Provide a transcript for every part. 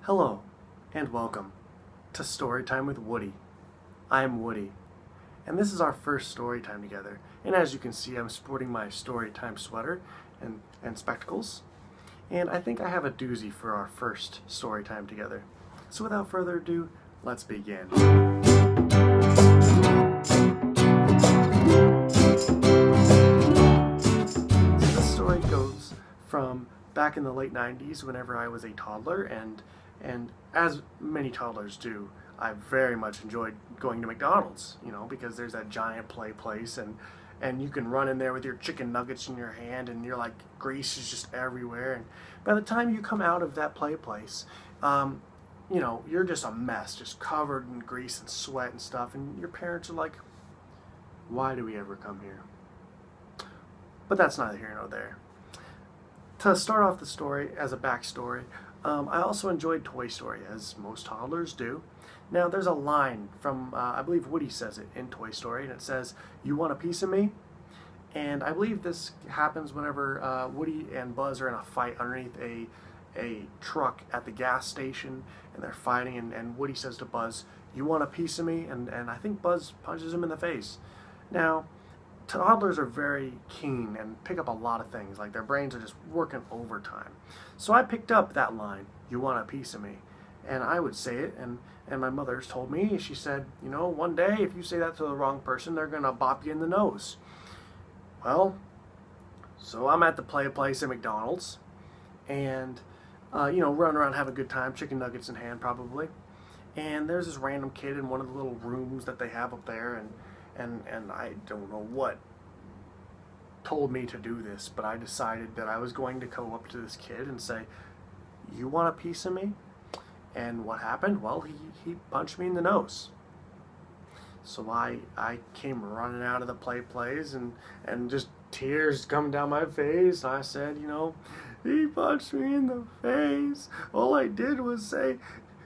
Hello, and welcome to Storytime with Woody. I'm Woody, and this is our first story time together. And as you can see, I'm sporting my Storytime sweater and spectacles. And I think I have a doozy for our first story time together. So without further ado, let's begin. So this story goes from back in the late 90s whenever I was a toddler, and as many toddlers do, I very much enjoyed going to McDonald's, because there's that giant play place, and you can run in there with your chicken nuggets in your hand, and you're like, grease is just everywhere. And by the time you come out of that play place, you're just a mess, just covered in grease and sweat and stuff, and your parents are like, why do we ever come here? But that's neither here nor there. To start off the story as a backstory, I also enjoyed Toy Story, as most toddlers do. Now, there's a line from, I believe Woody says it in Toy Story, and it says, "You want a piece of me?" And I believe this happens whenever Woody and Buzz are in a fight underneath a truck at the gas station, and they're fighting, and Woody says to Buzz, "You want a piece of me?" And I think Buzz punches him in the face. Now, toddlers are very keen and pick up a lot of things, like their brains are just working overtime. So I picked up that line, "You want a piece of me?" And I would say it, and my mother's told me, she said, one day if you say that to the wrong person, they're going to bop you in the nose. Well, so I'm at the play place at McDonald's, and, running around having a good time, chicken nuggets in hand probably. And there's this random kid in one of the little rooms that they have up there, and I don't know what told me to do this, but I decided that I was going to go up to this kid and say, "You want a piece of me?" And what happened? Well, he punched me in the nose. So I came running out of the play place, and just tears coming down my face. I said, "He punched me in the face. All I did was say,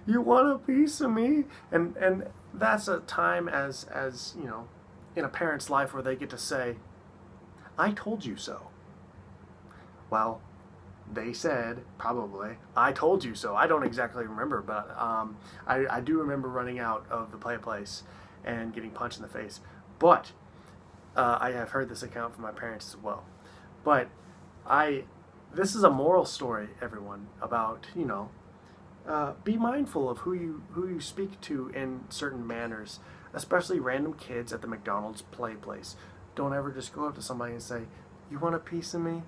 'You want a piece of me?'" And that's a time as in a parent's life where they get to say, "I told you so." Well, they said, probably, "I told you so." I don't exactly remember, but I do remember running out of the play place and getting punched in the face. But I have heard this account from my parents as well. But this is a moral story, everyone, about, be mindful of who you speak to in certain manners, especially random kids at the McDonald's play place. Don't ever just go up to somebody and say, "You want a piece of me?"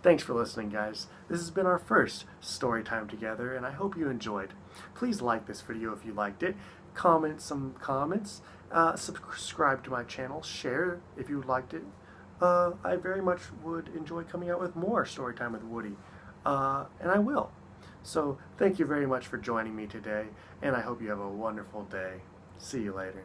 Thanks for listening, guys. This has been our first story time together, and I hope you enjoyed. Please like this video if you liked it, comment some comments, subscribe to my channel, share if you liked it. I very much would enjoy coming out with more story time with Woody, and I will. So thank you very much for joining me today, and I hope you have a wonderful day. See you later.